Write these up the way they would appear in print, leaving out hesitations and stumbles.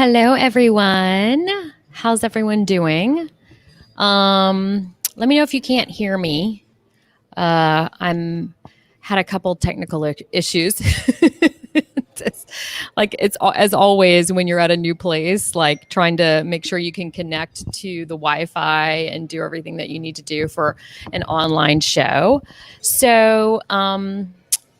Hello, everyone. How's everyone doing? Let me know if you can't hear me. I'm had a couple technical issues. As always when you're at a new place, like trying to make sure you can connect to the Wi-Fi and do everything that you need to do for an online show. So,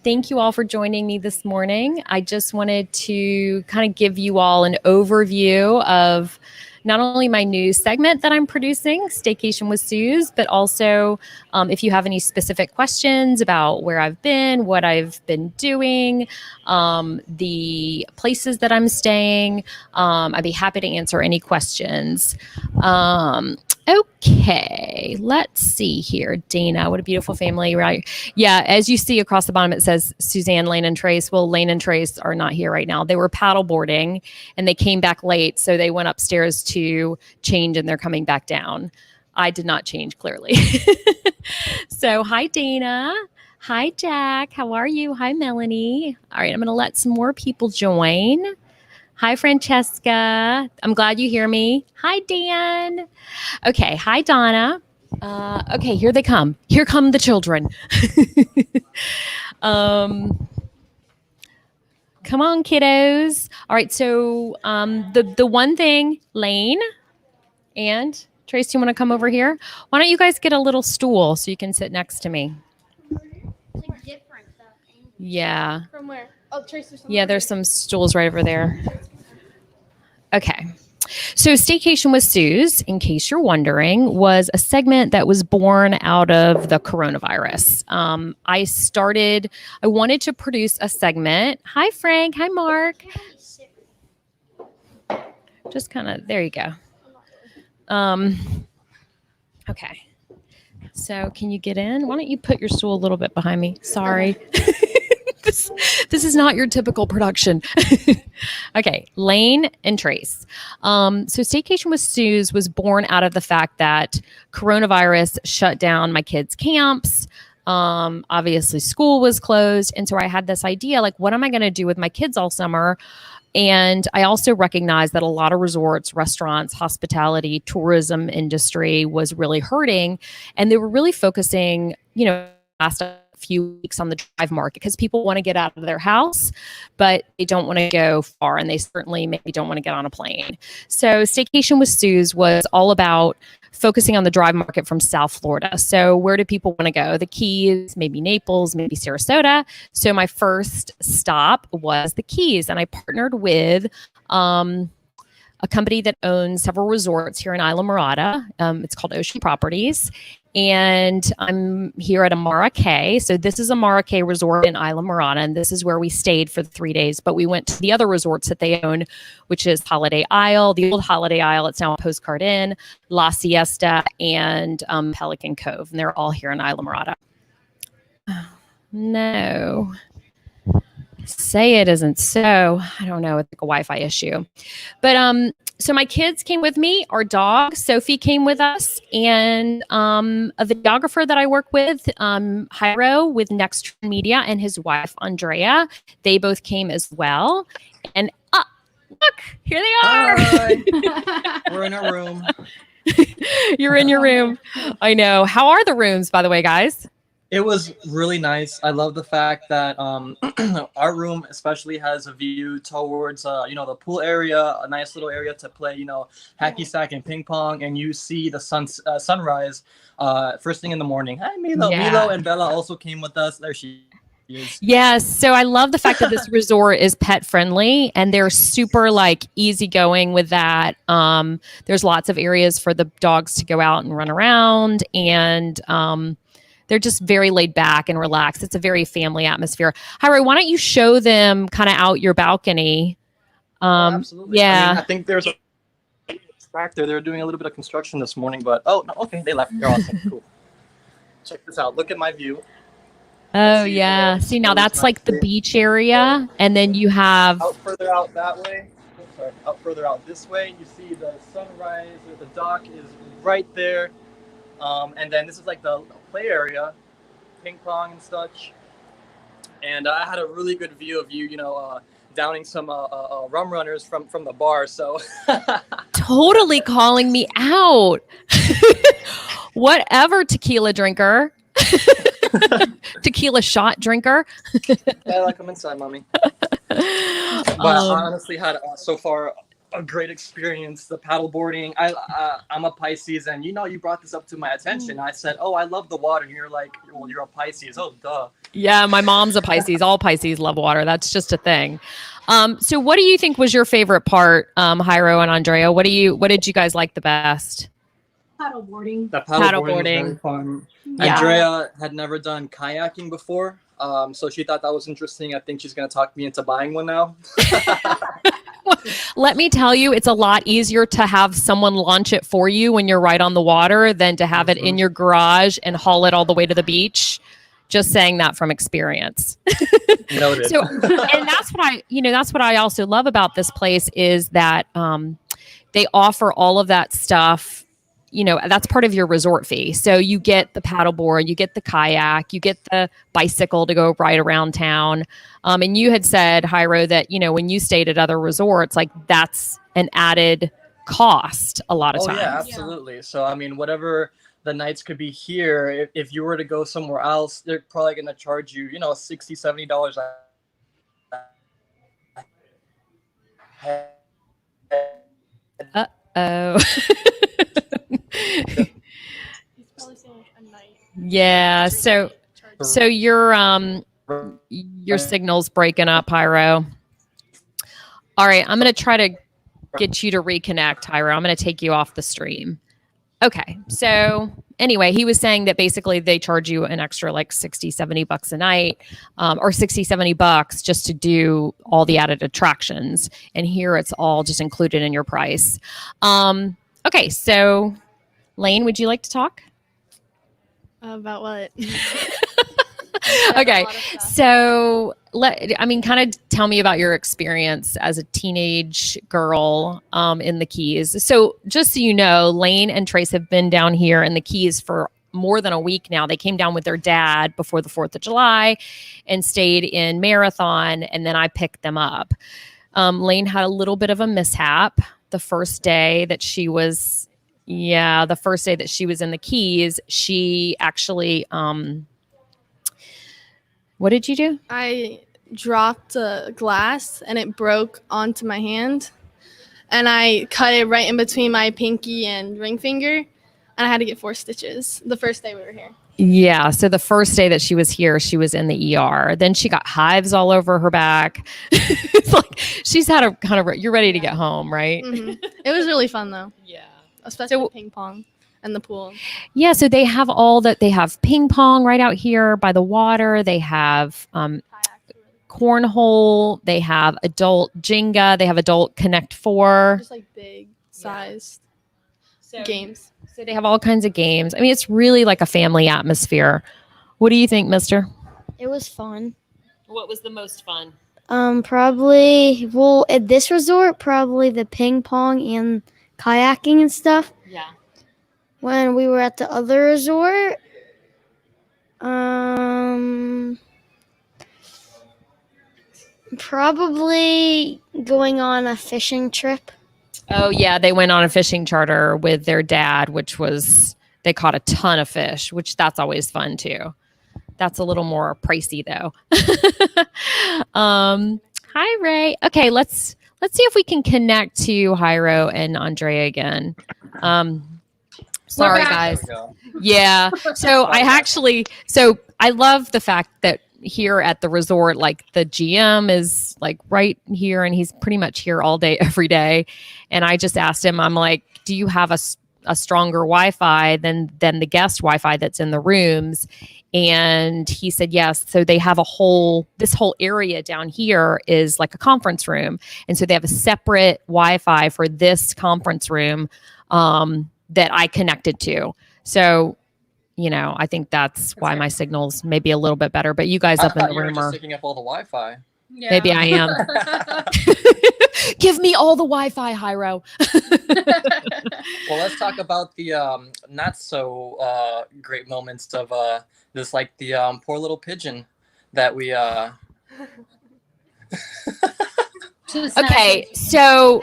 thank you all for joining me this morning. I just wanted to kind of give you all an overview of not only my new segment that I'm producing, Staycation with Suze, but also if you have any specific questions about where I've been, what I've been doing, the places that I'm staying, I'd be happy to answer any questions. Okay, let's see here. Dana, what a beautiful family, right? Yeah, as you see across the bottom, it says Suzanne, Lane, and Trace. Well, Lane and Trace are not here right now. They were paddle boarding and they came back late. So they went upstairs to change and they're coming back down. I did not change, clearly. So, hi, Dana. Hi, Jack. How are you? Hi, Melanie. All right, I'm going to let some more people join. Hi, Francesca. I'm glad you hear me. Hi, Dan. Okay. Hi, Donna. Okay, here they come. Here come the children. Come on, kiddos. All right. So the one thing, Lane and Trace, you want to come over here? Why don't you guys get a little stool so you can sit next to me? It's like different though. Yeah. From where? Oh, Trace, there's some. Yeah, there's some stools right over there. Okay. So Staycation with Suze, in case you're wondering, was a segment that was born out of the coronavirus. I wanted to produce a segment. Hi, Frank. Hi, Mark. Just kind of, there you go. Okay. So can you get in? Why don't you put your stool a little bit behind me? Sorry. This is not your typical production. Okay, Lane and Trace. So Staycation with Suze was born out of the fact that coronavirus shut down my kids' camps. Obviously, school was closed. And so I had this idea, like, what am I going to do with my kids all summer? And I also recognized that a lot of resorts, restaurants, hospitality, tourism industry was really hurting. And they were really focusing, last few weeks on the drive market because people want to get out of their house, but they don't want to go far. And they certainly maybe don't want to get on a plane. So Staycation with Suze was all about focusing on the drive market from South Florida. So where do people want to go? The Keys, maybe Naples, maybe Sarasota. So my first stop was the Keys, and I partnered with a company that owns several resorts here in Islamorada. It's called Ocean Properties. And I'm here at Amara Cay. So this is Amara Cay Resort in Islamorada, and this is where we stayed for the 3 days. But we went to the other resorts that they own, which is Holiday Isle, the old Holiday Isle. It's now a Postcard Inn, La Siesta, and Pelican Cove. And they're all here in Islamorada. Oh, no. Say it isn't so. I don't know. It's like a Wi-Fi issue. But so my kids came with me. Our dog, Sophie, came with us. And a videographer that I work with, Jairo with Next Trend Media, and his wife, Andrea. They both came as well. And look, here they are. Hi. We're in our room. You're in your room. I know. How are the rooms, by the way, guys? It was really nice. I love the fact that our room especially has a view towards the pool area, a nice little area to play, hacky sack and ping pong, and you see the sunrise first thing in the morning. Hi, Milo. Yeah. Milo and Bella also came with us. There she is. Yes. So I love the fact that this resort is pet friendly and they're super easygoing with that. There's lots of areas for the dogs to go out and run around, and they're just very laid back and relaxed. It's a very family atmosphere. Jairo, why don't you show them kind of out your balcony? Absolutely. Yeah. I think there's a back there. They're doing a little bit of construction this morning, but no, okay, they left. They're awesome. Cool. Check this out. Look at my view. Oh, yeah. See, now that's like the beach area. And then you have... Out further out that way. Sorry, out further out this way, you see the sunrise. The dock is right there. And then this is like the play area, ping pong and such. And I had a really good view of you, downing some rum runners from the bar. So Totally calling me out. Whatever, tequila drinker. Tequila shot drinker. yeah, like I'm inside, mommy. But I honestly had so far a great experience. The paddle boarding. I'm a Pisces, and you brought this up to my attention. I said, "Oh, I love the water," and you're like, "Well, you're a Pisces." Oh, duh. Yeah, my mom's a Pisces. All Pisces love water. That's just a thing. So what do you think was your favorite part, Jairo and Andrea? What did you guys like the best? Paddleboarding. The paddle boarding was Paddleboarding. very fun. Yeah. Andrea had never done kayaking before, so she thought that was interesting. I think she's gonna talk me into buying one now. Let me tell you, it's a lot easier to have someone launch it for you when you're right on the water than to have it in your garage and haul it all the way to the beach. Just saying that from experience. Noted. So, and that's what I also love about this place is that they offer all of that stuff. That's part of your resort fee. So you get the paddleboard, you get the kayak, you get the bicycle to go right around town. And you had said, Jairo, that, when you stayed at other resorts, like that's an added cost a lot of times. Yeah, absolutely. So, I mean, whatever the nights could be here, if you were to go somewhere else, they're probably going to charge you, $60, $70 Uh-oh. Yeah. So your signal's breaking up, Jairo. All right. I'm going to try to get you to reconnect, Jairo. I'm going to take you off the stream. Okay. So anyway, he was saying that basically they charge you an extra like 60, 70 bucks a night, or 60, 70 bucks just to do all the added attractions. And here it's all just included in your price. Okay. So Lane, would you like to talk? About what? Okay. So kind of tell me about your experience as a teenage girl in the Keys. So just so you know, Lane and Trace have been down here in the Keys for more than a week now. They came down with their dad before the 4th of July and stayed in Marathon, and then I picked them up. Lane had a little bit of a mishap the first day that she was in the Keys. She actually what did you do? I dropped a glass and it broke onto my hand, and I cut it right in between my pinky and ring finger, and I had to get 4 stitches the first day we were here. Yeah. So the first day that she was here, she was in the ER. Then she got hives all over her back. It's like she's had a kind of, you're ready to get home, right? Mm-hmm. It was really fun though. Yeah. Especially ping pong and the pool. Yeah. So they have all that. They have ping pong right out here by the water. They have cornhole. They have adult Jenga. They have adult Connect 4. Just like big sized games. So they have all kinds of games. I mean, it's really like a family atmosphere. What do you think, mister? It was fun. What was the most fun? Probably, well, at this resort, probably the ping pong and kayaking and stuff. Yeah. When we were at the other resort, probably going on a fishing trip. Oh, yeah. They went on a fishing charter with their dad, they caught a ton of fish, which that's always fun too. That's a little more pricey though. Hi, Ray. Okay, let's see if we can connect to Jairo and Andrea again. Sorry, guys. Yeah. So I love the fact that here at the resort, like the GM is like right here and he's pretty much here all day, every day. And I just asked him, I'm like, do you have a stronger Wi-Fi than the guest Wi-Fi that's in the rooms? And he said, yes. So they have this whole area down here is like a conference room. And so they have a separate Wi-Fi for this conference room that I connected to. So, I think that's why my signal's maybe a little bit better, but you guys up in the room are just picking up all the Wi-Fi. Yeah. Maybe I am. Give me all the Wi-Fi, Jairo. Well, let's talk about the not so great moments of this, like the poor little pigeon that we Okay, so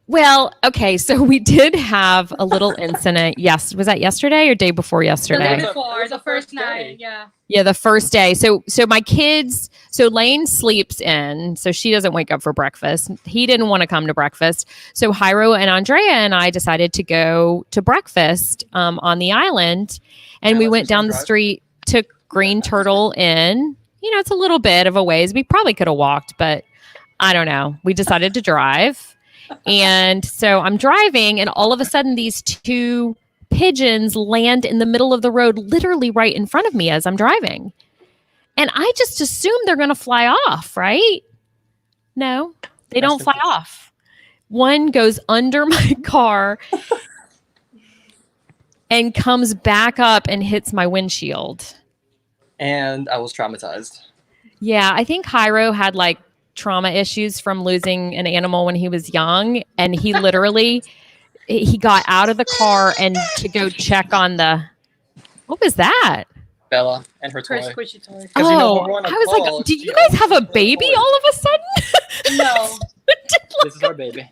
well, okay, so we did have a little incident. Yes, was that yesterday or day before yesterday? The first night, yeah. Yeah, the first day. So my kids, so Lane sleeps in, so she doesn't wake up for breakfast. He didn't want to come to breakfast. So Jairo and Andrea and I decided to go to breakfast on the island, and we went down the street, took Green Turtle in. You know, it's a little bit of a ways. We probably could have walked, but I don't know. We decided to drive. And so I'm driving, and all of a sudden these two pigeons land in the middle of the road, literally right in front of me as I'm driving. And I just assume they're going to fly off, right? No, they don't fly off. One goes under my car and comes back up and hits my windshield. And I was traumatized. Yeah, I think Jairo had like trauma issues from losing an animal when he was young, and he literally he got out of the car and to go check on the what was that? Bella and her Her toy. squishy toy. Oh, I was like, did you guys have a baby all of a sudden? No. This is our baby.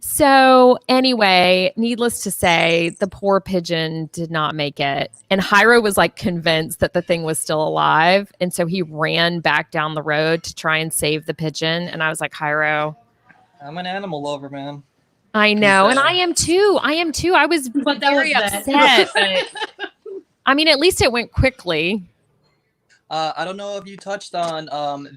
So anyway, needless to say, the poor pigeon did not make it. And Jairo was like convinced that the thing was still alive. And so he ran back down the road to try and save the pigeon. And I was like, Jairo, I'm an animal lover, man. I know. And I am too. I was But that very was upset. But, I mean, at least it went quickly. I don't know if you touched on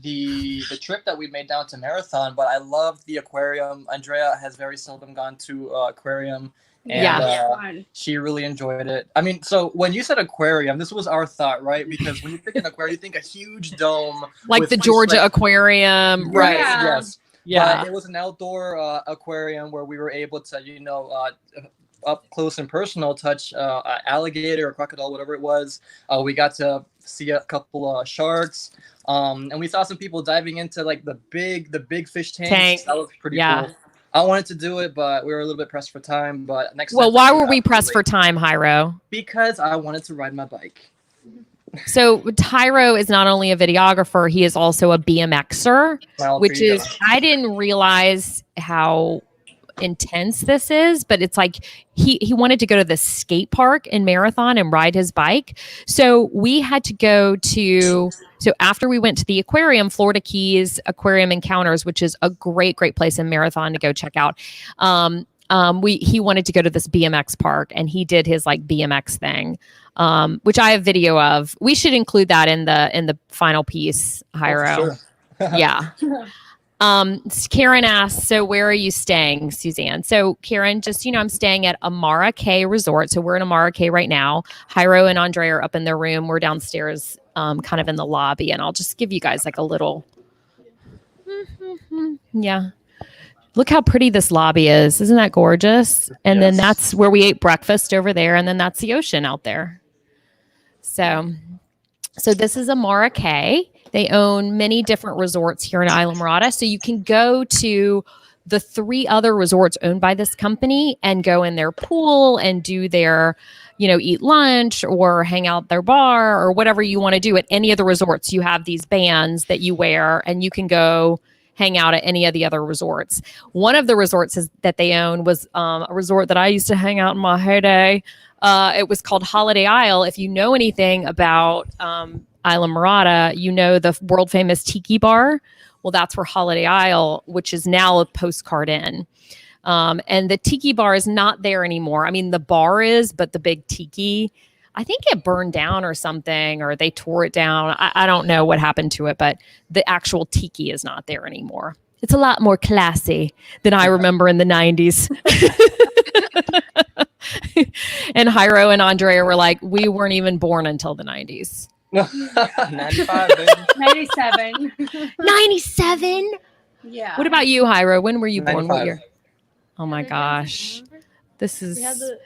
the trip that we made down to Marathon, but I loved the aquarium. Andrea has very seldom gone to aquarium, and she really enjoyed it. I mean, so when you said aquarium, this was our thought, right? Because when you think an aquarium, you think a huge dome, Like the Georgia Aquarium, right? Yes, yes. Yeah. But it was an outdoor aquarium where we were able to, up close and personal touch alligator or crocodile, whatever it was. We got to see a couple sharks, and we saw some people diving into like the big fish tanks. That was pretty cool. I wanted to do it, but we were a little bit pressed for time. But next time, why were we pressed for time, Jairo? Because I wanted to ride my bike. So Jairo is not only a videographer, he is also a BMXer, which is, I didn't realize how intense this is, but it's like he wanted to go to the skate park in Marathon and ride his bike. So we had to go to, so after we went to the aquarium, Florida Keys Aquarium Encounters, which is a great place in Marathon to go check out. He wanted to go to this BMX park, and he did his like BMX thing, which I have video of. We should include that in the final piece, Jairo. Oh, sure. Yeah. Karen asks, so where are you staying, Suzanne? So Karen, just, I'm staying at Amara K Resort. So we're in Amara K right now. Jairo and Andre are up in their room. We're downstairs, kind of in the lobby, and I'll just give you guys like a little, yeah. Look how pretty this lobby is. Isn't that gorgeous? And then that's where we ate breakfast over there. And then that's the ocean out there. So this is Amara K. They own many different resorts here in Islamorada. So you can go to the 3 other resorts owned by this company and go in their pool and do their, eat lunch or hang out their bar or whatever you want to do at any of the resorts. You have these bands that you wear, and you can go hang out at any of the other resorts. One of the resorts that they own was a resort that I used to hang out in my heyday. It was called Holiday Isle. If you know anything about Islamorada, the world famous Tiki Bar. Well, that's where Holiday Isle, which is now a Postcard Inn. And the Tiki Bar is not there anymore. I mean, the bar is, but the big Tiki, I think it burned down or something, or they tore it down. I don't know what happened to it, but the actual Tiki is not there anymore. It's a lot more classy than I remember in the 90s. And Jairo and Andrea were like, we weren't even born until the 90s. 95, baby. 97. 97? Yeah. What about you, Jairo? When were you born? 95. What year? Oh my gosh. This is,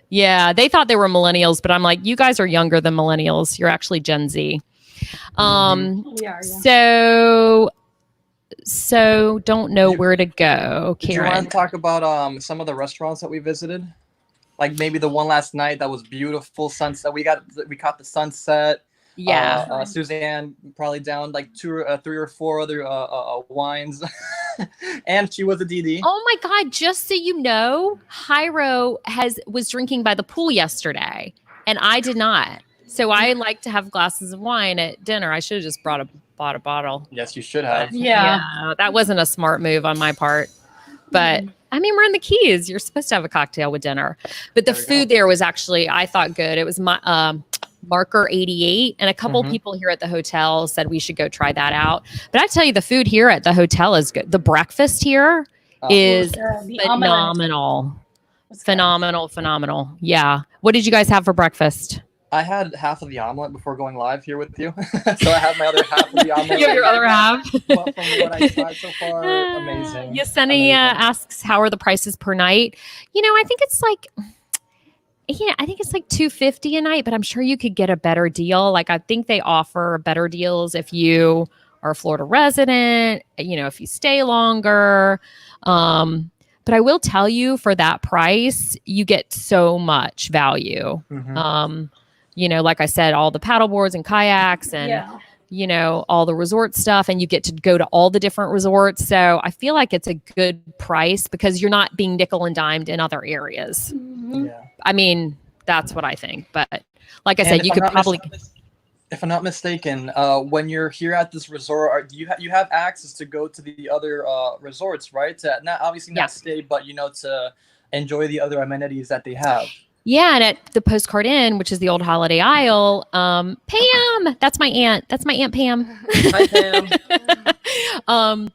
yeah, they thought they were millennials, but I'm like, you guys are younger than millennials. You're actually Gen Z. We are, yeah. So don't know where to go, Do you Karen. want to talk about some of the restaurants that we visited? Like maybe the one last night that was beautiful sunset. We caught the sunset. Yeah. Suzanne probably down like three or four other wines, and she was a DD. Oh my God! Just so you know, Hyro was drinking by the pool yesterday, and I did not. So I like to have glasses of wine at dinner. I should have just bought a bottle. Yes, you should have. Yeah, that wasn't a smart move on my part. But I mean, we're in the Keys. You're supposed to have a cocktail with dinner. But the food there was actually, I thought, good. It was my Marker 88, and a couple people here at the hotel said we should go try that out. But I tell you, the food here at the hotel is good. The breakfast here is phenomenal. Phenomenal. Yeah. What did you guys have for breakfast? I had half of the omelet before going live here with you, so I have my other half of the omelet. You have your other half. But from what I tried so far, amazing. Yesenia asks, how are the prices per night? You know, I think it's like $250 a night, but I'm sure you could get a better deal. Like, I think they offer better deals if you are a Florida resident, you know, if you stay longer. But I will tell you, for that price, you get so much value. You know, like I said, all the paddle boards and kayaks and, you know, all the resort stuff, and you get to go to all the different resorts. So I feel like it's a good price because you're not being nickel and dimed in other areas. I mean, that's what I think. But like I said, you could probably... If I'm not mistaken, when you're here at this resort, you have access to go to the other resorts, right? To not stay, but, you know, to enjoy the other amenities that they have. Yeah, and at the Postcard Inn, which is the old Holiday Isle, Pam, that's my aunt. That's my Aunt Pam. Hi, Pam.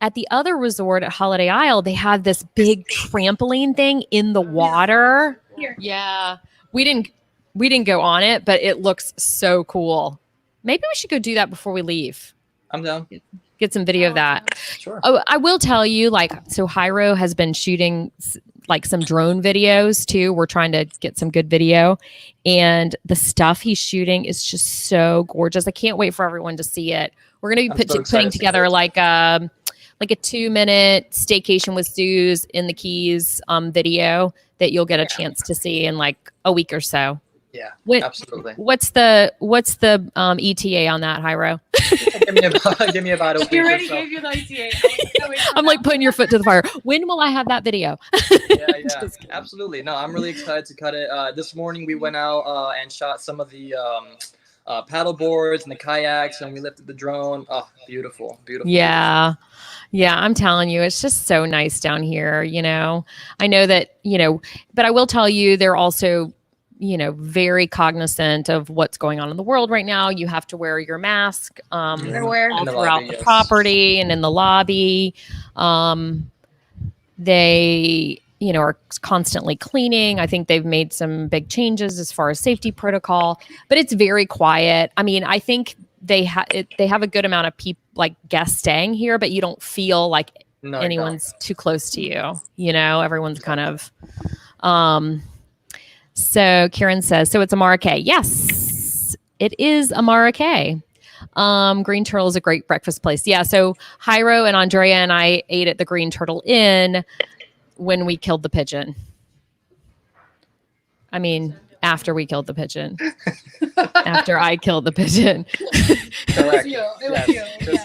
At the other resort at Holiday Isle, they have this big trampoline thing in the water. Yeah, we didn't go on it, but it looks so cool. Maybe we should go do that before we leave. I'm down. Get some video of that. Sure. Oh, I will tell you, so Hyro has been shooting like some drone videos too. We're trying to get some good video, and the stuff he's shooting is just so gorgeous. I can't wait for everyone to see it. We're going to be putting together like a 2-minute staycation with Suze in the Keys video that you'll get a chance to see in like a week or so. Yeah, absolutely. What's the ETA on that, Hyro? give me about a week. He already or so. gave you the ETA. I'm like putting your foot to the fire. When will I have that video? Yeah, absolutely. No, I'm really excited to cut it. This morning we went out and shot some of the paddle boards and the kayaks, and we lifted the drone. Oh, beautiful. Yeah, I'm telling you, it's just so nice down here. You know, I know that, you know, but I will tell you, they're also, you know, very cognizant of what's going on in the world right now. You have to wear your mask all throughout the property and in the lobby. They, you know, are constantly cleaning. I think they've made some big changes as far as safety protocol, but it's very quiet. I mean, I think they have a good amount of people, like guests, staying here, but you don't feel like anyone's too close to you. You know, everyone's kind of. So Karen says, so it's Amara K. Yes, it is Amara K. Green Turtle is a great breakfast place. Yeah. So Hyro and Andrea and I ate at the Green Turtle Inn when we killed the pigeon. I mean, after we killed the pigeon. After I killed the pigeon. Correct. It was you.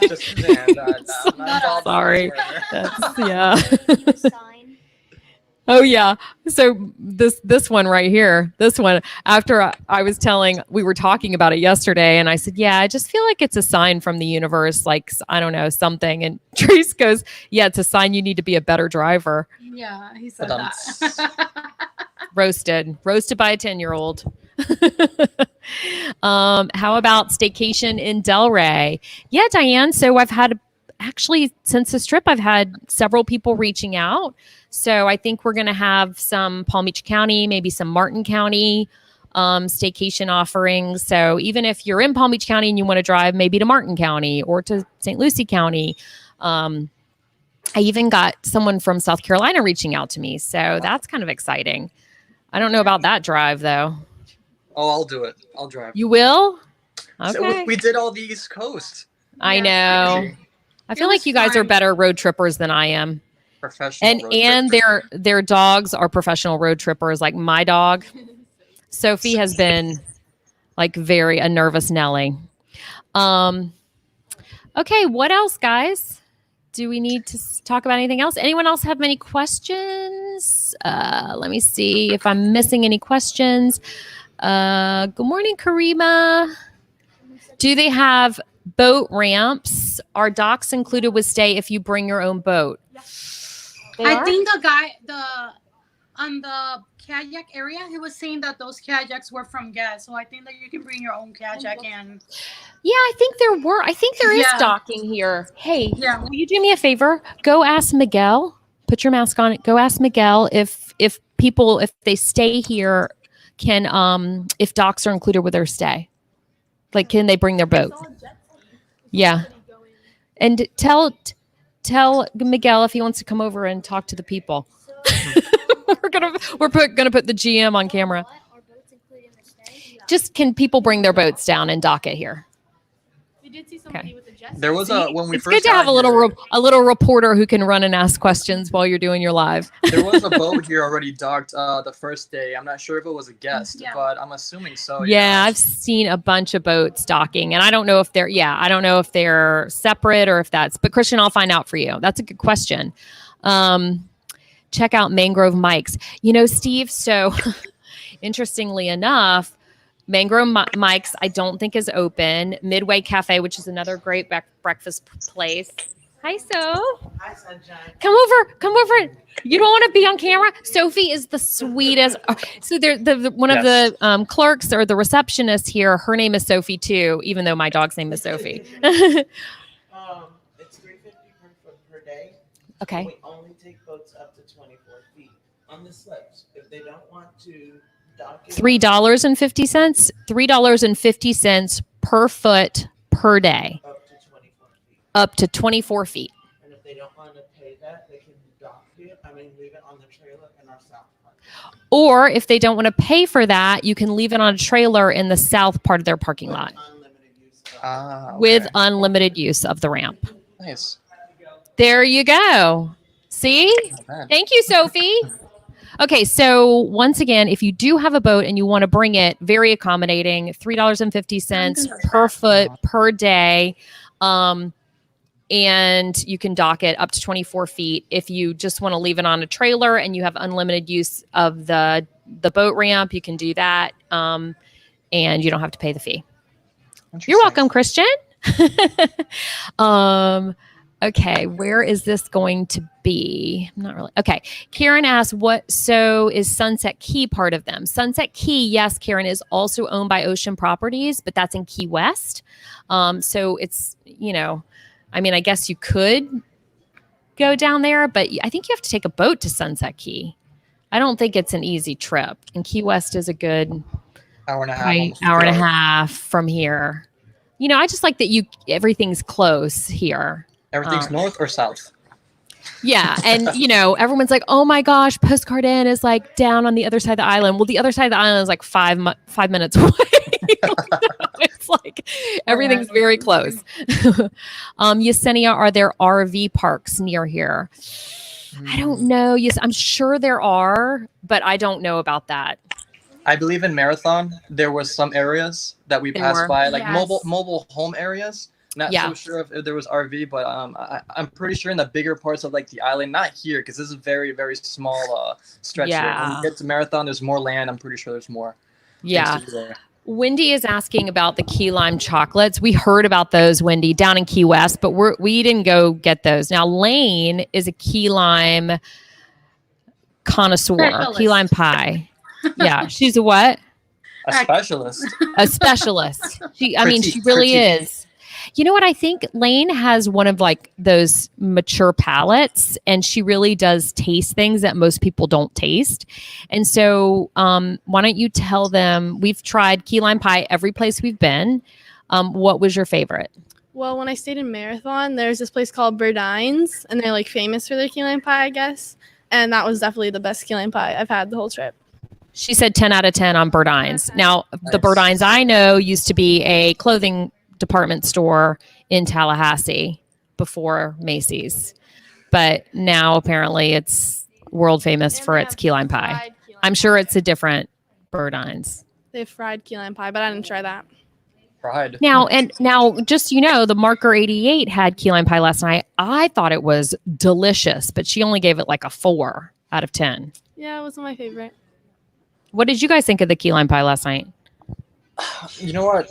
Just Suzanne. Sorry. Oh yeah. So this one right here, after I was we were talking about it yesterday, and I said, yeah, I just feel like it's a sign from the universe, like, I don't know, something. And Trace goes, yeah, it's a sign you need to be a better driver. Yeah, he said that. Roasted by a 10-year-old. How about staycation in Delray? Yeah, Diane. So I've had, actually, since this trip, I've had several people reaching out. So I think we're going to have some Palm Beach County, maybe some Martin County staycation offerings. So even if you're in Palm Beach County and you want to drive maybe to Martin County or to St. Lucie County, I even got someone from South Carolina reaching out to me. So that's kind of exciting. I don't know about that drive, though. Oh, I'll do it. I'll drive. You will? Okay. So we did all the East Coast. I know. I feel like you guys are better road trippers than I am. Professional and their dogs are professional road trippers. Like my dog, Sophie, has been like very a nervous Nelly. Okay, what else, guys? Do we need to talk about anything else? Anyone else have any questions? Let me see if I'm missing any questions. Good morning, Karima. Do they have boat ramps? Are docks included with stay if you bring your own boat? I think the guy, on the kayak area, he was saying that those kayaks were from guests. So I think that you can bring your own kayak and. Yeah, I think there is Yeah. docking here. Hey, Yeah. will you do me a favor? Go ask Miguel. Put your mask on. Go ask Miguel if they stay here, if docks are included with their stay. Like, can they bring their boat? Yeah. And tell Miguel if he wants to come over and talk to the people. We're gonna put the GM on camera. Just can people bring their boats down and dock it here? We did see somebody with a jet ski. There was when we It's first good to have got a little reporter who can run and ask questions while you're doing your live. There was a boat here already docked the first day. I'm not sure if it was a guest, Yeah. but I'm assuming so. Yeah, I've seen a bunch of boats docking, and I don't know if they're separate or if that's. But Christian, I'll find out for you. That's a good question. Check out Mangrove Mike's. You know, Steve. So, interestingly enough, Mangrove Mike's I don't think is open. Midway Cafe, which is another great breakfast place. Hi, So. Hi, Sunshine. Come over. You don't want to be on camera. Sophie is the sweetest. Oh, so one of the clerks or the receptionist here. Her name is Sophie too, even though my dog's name is Sophie. It's $3.50 per foot per day. Okay. We only take boats up to 24 feet on the slips. If they don't want to dock it, $3.50. $3.50 per foot per day, up to 24 feet. up to 24 feet. And if they don't want to pay that, they can leave it on the trailer in our south park. Or if they don't want to pay for that, you can leave it on a trailer in the south part of their parking lot Unlimited use of with unlimited use of the ramp. Nice. There you go. See? Not bad. Thank you, Sophie. Okay, so once again, if you do have a boat and you want to bring it, very accommodating, $3.50 per foot per day. And you can dock it up to 24 feet. If you just want to leave it on a trailer and you have unlimited use of the boat ramp, you can do that. And you don't have to pay the fee. You're welcome, Christian. Okay, where is this going to be? I'm not really. Okay, Karen asked, is Sunset Key part of them? Sunset Key, yes, Karen, is also owned by Ocean Properties, but that's in Key West. So it's, I guess you could go down there, but I think you have to take a boat to Sunset Key. I don't think it's an easy trip. And Key West is a good hour and a half. hour and a half from here. I just like that everything's close here. Everything's north or south? Yeah. And, everyone's like, oh my gosh, Postcard Inn is like down on the other side of the island. Well, the other side of the island is like 5 minutes away. It's like everything's very close. Yesenia, are there RV parks near here? I don't know. Yes, I'm sure there are, but I don't know about that. I believe in Marathon, there was some areas that we passed by, like mobile home areas. Not so sure if there was RV, but I'm pretty sure in the bigger parts of like the island, not here, because this is very, very small stretch here. When you get to Marathon, there's more land. I'm pretty sure there's more. Yeah. Wendy is asking about the key lime chocolates. We heard about those, Wendy, down in Key West, but we didn't go get those. Now, Lane is a key lime connoisseur, key lime pie. Yeah, she's a what? A specialist. A specialist. She really is. You know what? I think Lane has one of like those mature palates, and she really does taste things that most people don't taste. And so why don't you tell them, we've tried key lime pie every place we've been. What was your favorite? Well, when I stayed in Marathon, there's this place called Burdines, and they're like famous for their key lime pie, I guess. And that was definitely the best key lime pie I've had the whole trip. She said 10 out of 10 on Burdines. Now, the Burdines I know used to be a clothing department store in Tallahassee before Macy's, but now apparently it's world famous for its key lime pie. I'm sure it's a different Burdines. They have fried key lime pie, but I didn't try that. Pride. Now, just the Marker 88 had key lime pie last night. I thought it was delicious, but she only gave it like a 4 out of 10. Yeah, it wasn't my favorite. What did you guys think of the key lime pie last night? You know what?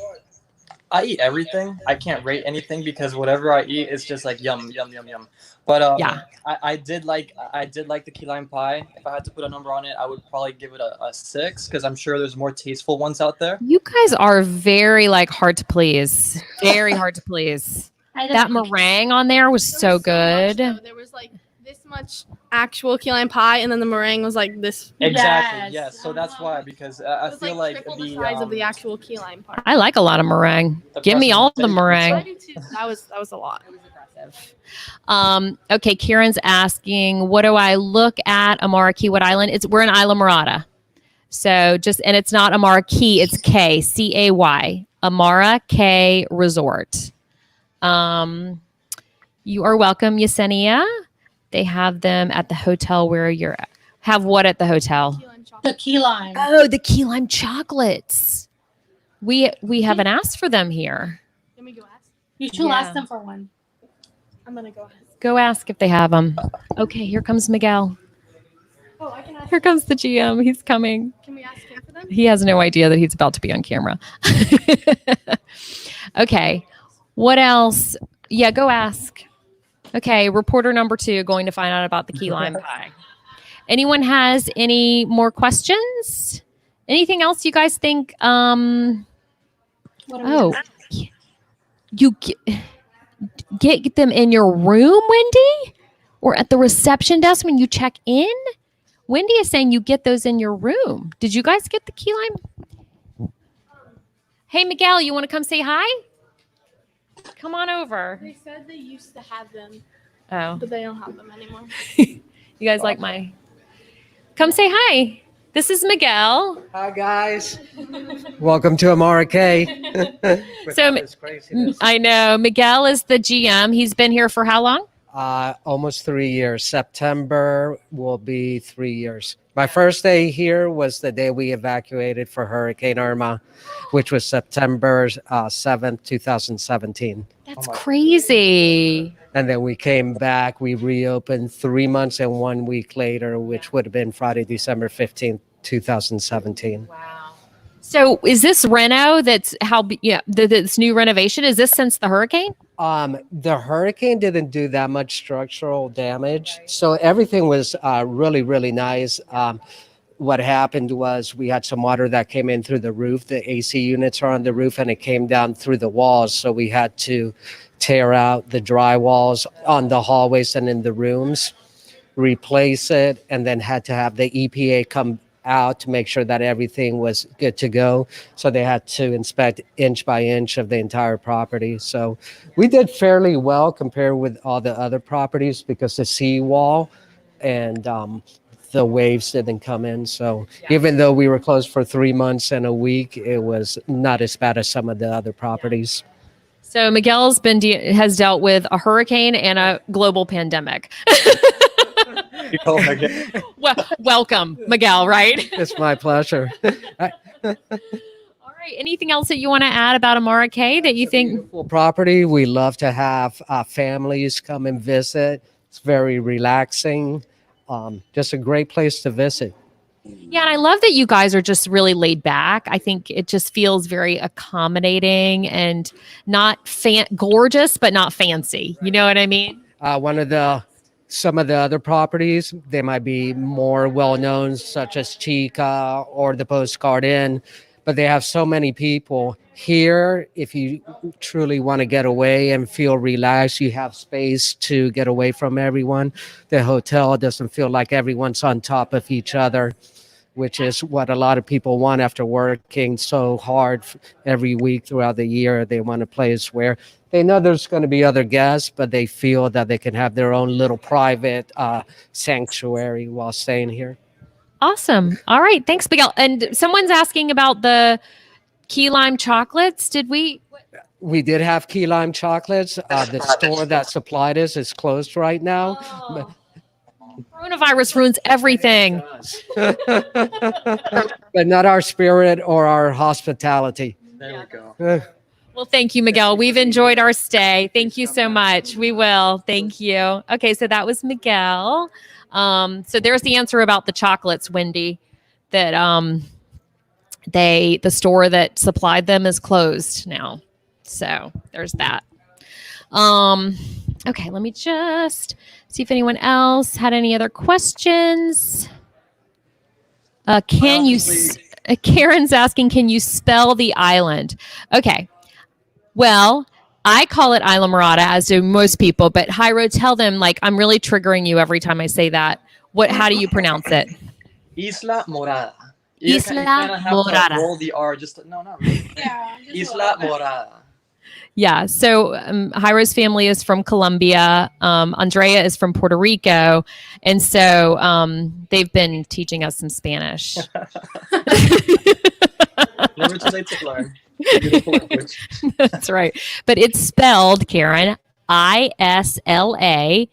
I eat everything. I can't rate anything because whatever I eat is just like yum, yum, yum, yum. But Yeah. I did like the key lime pie. If I had to put a number on it, I would probably give it a 6 because I'm sure there's more tasteful ones out there. You guys are very hard to please. Very hard to please. That meringue on there was so There was good. much, though. There was like this much actual key lime pie, and then the meringue was like this. Exactly. Yes. Yes. So that's why because It I was feel like like triple the size of the actual key lime pie. I like a lot of meringue. The Give me all the presentation. meringue. I do too. That was a lot. Okay, Kieran's asking, what do I look at Amara Key? What island? We're in Islamorada. So and it's not Amara Key, it's K, C-A-Y, Amara K Resort. You are welcome, Yesenia. They have them at the hotel where you're at. Have what at the hotel? Key lime chocolate. The key lime. Oh, the key lime chocolates. We haven't asked for them here. Let me go ask. You should Yeah. ask them for one. I'm gonna go ask. Go ask if they have them. Okay, here comes Miguel. Oh, I can ask. Here comes the GM. He's coming. Can we ask him for them? He has no idea that he's about to be on camera. Okay. What else? Yeah, go ask. Okay, reporter number 2 going to find out about the key lime pie. Anyone has any more questions? Anything else you guys think? What are we Oh, you get them in your room, Wendy? Or at the reception desk when you check in? Wendy is saying you get those in your room. Did you guys get the key lime? Hey, Miguel, you want to come say hi? Come on over. They said they used to have them, Oh, but they don't have them anymore. you guys like my... Come say hi. This is Miguel. Hi guys, welcome to Amara K. So, I know. Miguel is the GM. He's been here for how long? Almost 3 years. September will be 3 years. My first day here was the day we evacuated for Hurricane Irma, which was September 7th, 2017. That's crazy. And then we came back, we reopened 3 months and 1 week later, which would have been Friday, December 15th, 2017. Wow. So is this reno that's this new renovation? Is this since the hurricane? The hurricane didn't do that much structural damage. So everything was really, really nice. What happened was we had some water that came in through the roof. The AC units are on the roof and it came down through the walls. So we had to tear out the dry walls on the hallways and in the rooms, replace it, and then had to have the EPA come out to make sure that everything was good to go. So they had to inspect inch by inch of the entire property. So we did fairly well compared with all the other properties because the seawall and the waves didn't come in. So even though we were closed for 3 months and a week, it was not as bad as some of the other properties. So Miguel's has dealt with a hurricane and a global pandemic. Welcome, Miguel, right? It's my pleasure. All right. Anything else that you want to add about Amara K that you think? Beautiful property. We love to have families come and visit. It's very relaxing. Just a great place to visit. Yeah, and I love that you guys are just really laid back. I think it just feels very accommodating and not gorgeous, but not fancy. You know what I mean? Some of the other properties, they might be more well-known, such as Chica or the Postcard Inn, but they have so many people. Here, if you truly want to get away and feel relaxed, you have space to get away from everyone. The hotel doesn't feel like everyone's on top of each other, which is what a lot of people want after working so hard every week throughout the year. They want a place where they know there's going to be other guests, but they feel that they can have their own little private sanctuary while staying here. Awesome. All right. Thanks, Miguel. And someone's asking about the key lime chocolates. Did we? We did have key lime chocolates. The store that supplied us is closed right now. Oh. Coronavirus ruins everything. But not our spirit or our hospitality. There we go. Well, thank you, Miguel. We've enjoyed our stay. Thank you so much. We will. Thank you. Okay, so that was Miguel. So there's the answer about the chocolates, Wendy. That the store that supplied them is closed now. So there's that. Okay, let me just see if anyone else had any other questions. Karen's asking, can you spell the island? Okay. Well, I call it Islamorada, as do most people, but Jairo, tell them, like, I'm really triggering you every time I say that. How do you pronounce it? Islamorada. Islamorada. Roll the R. No, not really. Yeah. Islamorada. Yeah. So Jairo's family is from Colombia. Andrea is from Puerto Rico. And so they've been teaching us some Spanish. Never too late to learn. Beautiful language. That's right. But it's spelled, Karen, Islamorada.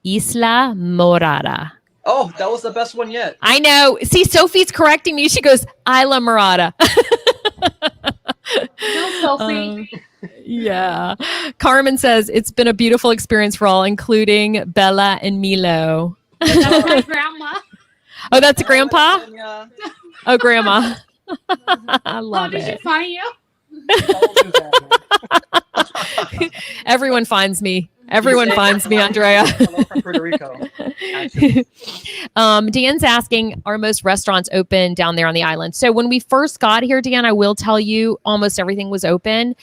Isla Morada. Oh, that was the best one yet. I know. See, Sophie's correcting me. She goes, Isla Morada. No, Sophie. Yeah. Carmen says, it's been a beautiful experience for all, including Bella and Milo. That's my grandma. Oh, that's grandpa? Yeah. Oh, grandma. I How love did she it. find you? Everyone finds me. Everyone finds me, Andrea. Hello from Puerto Rico. Dan's asking, are most restaurants open down there on the island? So when we first got here, Dan, I will tell you almost everything was open.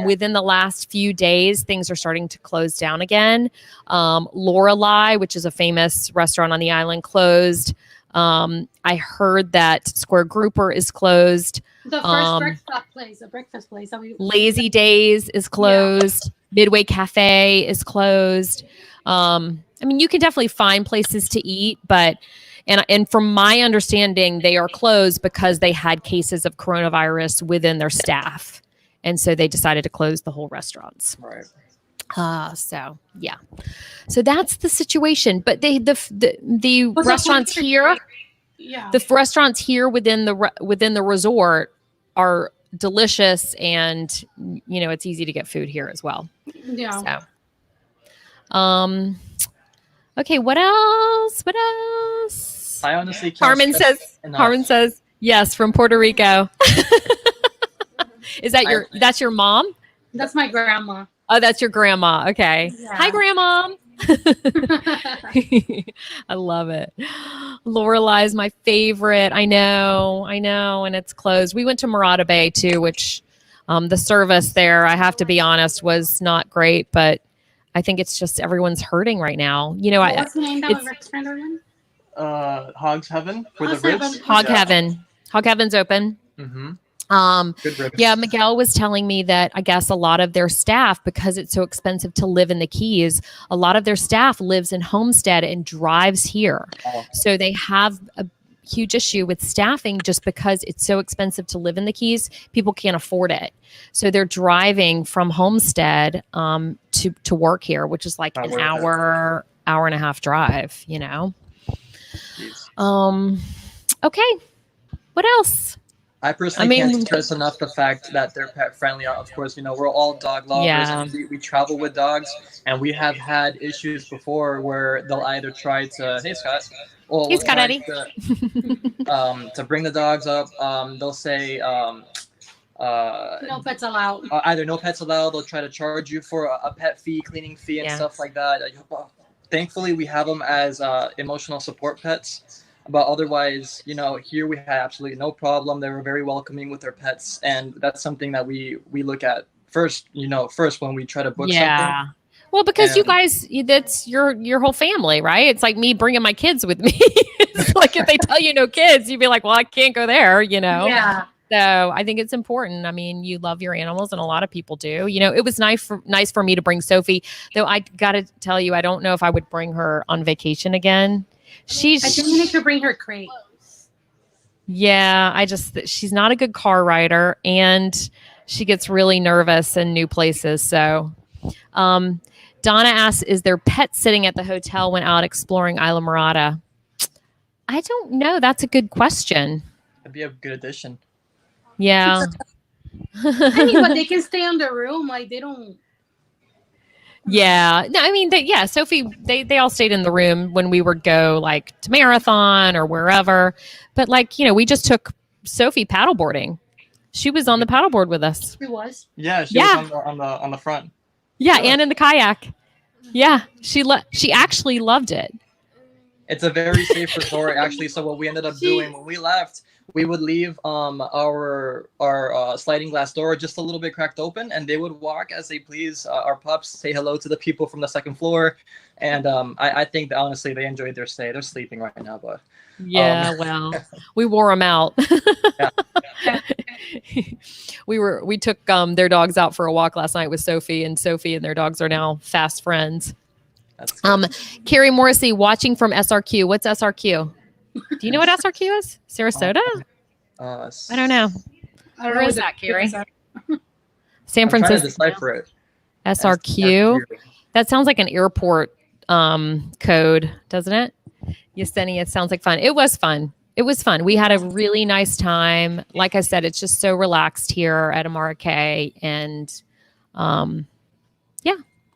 Within the last few days, things are starting to close down again. Lorelei, which is a famous restaurant on the island, closed. I heard that Square Grouper is closed. The first breakfast place. Lazy Days is closed. Midway Cafe is closed. I mean, you can definitely find places to eat, but and from my understanding, they are closed because they had cases of coronavirus within their staff, and so they decided to close the whole restaurants. Right. So yeah, so that's the situation. But the restaurants here, the restaurants here within the resort are delicious, and you know, it's easy to get food here as well. Yeah. So, okay, what else? I honestly can't Carmen stress enough. says yes, from Puerto Rico. Is that that's your mom? That's my grandma. Oh, that's your grandma. Okay. Yeah. Hi, grandma. I love it. Lorelei's my favorite. I know. And it's closed. We went to Morada Bay too, which the service there, I have to be honest, was not great, but I think it's just everyone's hurting right now. You know, What's the name of the restaurant again? Hog's Heaven for the Hog's ribs. Heaven. Hog Heaven. Hog Heaven's open. Mm-hmm. Good ribs. Yeah, Miguel was telling me that I guess a lot of their staff, because it's so expensive to live in the Keys, a lot of their staff lives in Homestead and drives here. Oh. So they have a huge issue with staffing just because it's so expensive to live in the Keys. People can't afford it. So they're driving from Homestead to work here, which is like Not an worth hour and a half drive, you know? Jeez. Okay. What else? I personally can't stress enough the fact that they're pet friendly. Of course, you know, we're all dog lovers. Yeah. And we travel with dogs, and we have had issues before where they'll either try to, hey Scott, well, Hey, Scott Eddie. to bring the dogs up. They'll say No pets allowed. either no pets allowed. They'll try to charge you for a pet fee, cleaning fee, and Yeah. stuff like that. Thankfully, we have them as emotional support pets. But otherwise, you know, here we had absolutely no problem. They were very welcoming with their pets, and that's something that we look at first. You know, first when we try to book something. Well, because you And- guys, that's your whole family, right? It's like me bringing my kids with me. It's like if they tell you no kids, you'd be like, well, I can't go there, you know? Yeah. So I think it's important. I mean, you love your animals, and a lot of people do. You know, it was nice for me to bring Sophie, though. I got to tell you, I don't know if I would bring her on vacation again. I think you need to bring her crate. Yeah, she's not a good car rider, and she gets really nervous in new places. So, Donna asks, is there pet sitting at the hotel when out exploring Islamorada? I don't know. That's a good question. That'd be a good addition. Yeah. I mean, but they can stay on the room. Like they don't. Yeah. No, I mean, Sophie, they all stayed in the room when we would go like to Marathon or wherever. But like, we just took Sophie paddleboarding. She was on the paddleboard with us. It was. Yeah, she was on the front. Yeah, and in the kayak. Yeah, she actually loved it. It's a very safe resort, actually. So what we ended up doing when we left, we would leave our sliding glass door just a little bit cracked open, and they would walk as they please. Our pups say hello to the people from the second floor, and I think that honestly they enjoyed their stay. They're sleeping right now, but well, we wore them out. We took their dogs out for a walk last night with Sophie, and their dogs are now fast friends. That's good. Carrie Morrissey watching from SRQ. What's SRQ? Do you know what SRQ is? Sarasota? I don't know. Where is that, Carrie? San I'm trying to Francisco. decipher it. SRQ. That sounds like an airport code, doesn't it? Yesenia, sounds like fun. It was fun. We had a really nice time. Like I said, it's just so relaxed here at Amara K. And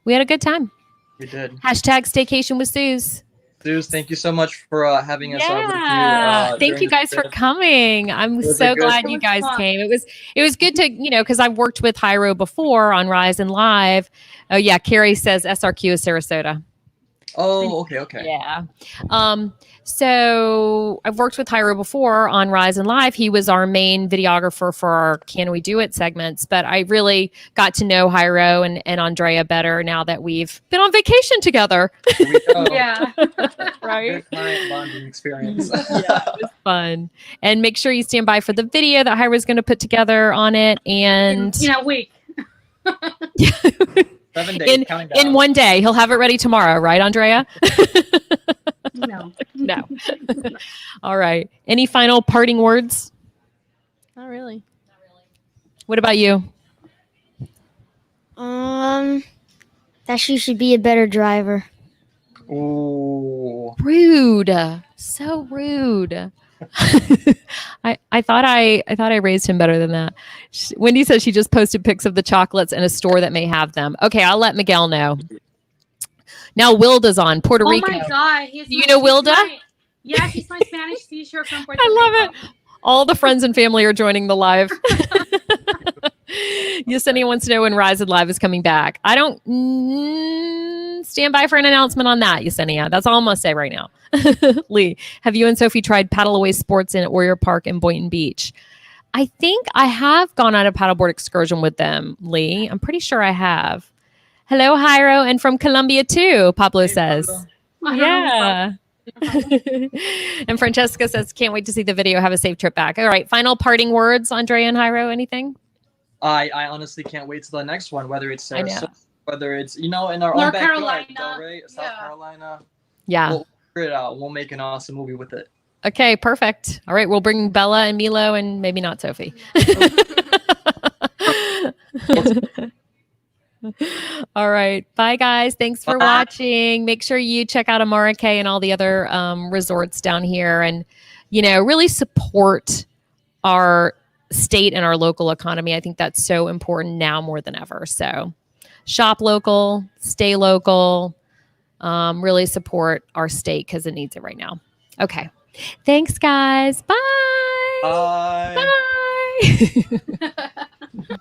we had a good time. We did. Hashtag staycation with Suze. Suze, thank you so much for having us over Yeah, to thank you guys for coming. I'm so glad you guys came. It was good to, because I've worked with Hyro before on Rise and Live. Oh yeah, Carrie says SRQ is Sarasota. Oh, okay. Yeah. So I've worked with Hyro before on Rise and Live. He was our main videographer for our Can We Do It segments, but I really got to know Hyro and Andrea better now that we've been on vacation together. Here we go. Yeah. Right. Good client bonding experience. Yeah, it was fun. And make sure you stand by for the video that Hyro's going to put together on it. And In a week. 7 days, counting down. in one day, he'll have it ready tomorrow, right, Andrea? No. No. All right. Any final parting words? Not really. What about you? That she should be a better driver. Ooh. Rude. So rude. I thought I raised him better than that. Wendy says she just posted pics of the chocolates in a store that may have them. Okay, I'll let Miguel know. Now Wilda's on Puerto Rico. Oh my God. You know Wilda? Yeah, she's my Spanish teacher from Puerto I Rico. love it. All the friends and family are joining the live. Yesenia wants to know when Rise and Live is coming back. I don't stand by for an announcement on that, Yesenia. That's all I'm going to say right now. Lee, have you and Sophie tried paddle away sports in Warrior Park and Boynton Beach? I think I have gone on a paddleboard excursion with them, Lee. I'm pretty sure I have. Hello, Hyro, and from Colombia too, Pablo says. Yeah. And Francesca says, can't wait to see the video. Have a safe trip back. All right. Final parting words, Andrea and Hyro, anything? I honestly can't wait till the next one, whether it's I know. Sarasota, whether it's, in our North own backyard, Carolina. right? South Carolina. Yeah. We'll figure it out. We'll make an awesome movie with it. Okay, perfect. All right. We'll bring Bella and Milo and maybe not Sophie. All right. Bye, guys. Thanks for watching. Make sure you check out Amara K and all the other resorts down here and, really support our state and our local economy. I think that's so important now more than ever. So shop local, stay local, really support our state because it needs it right now. Okay. Thanks, guys. Bye. Bye. Bye.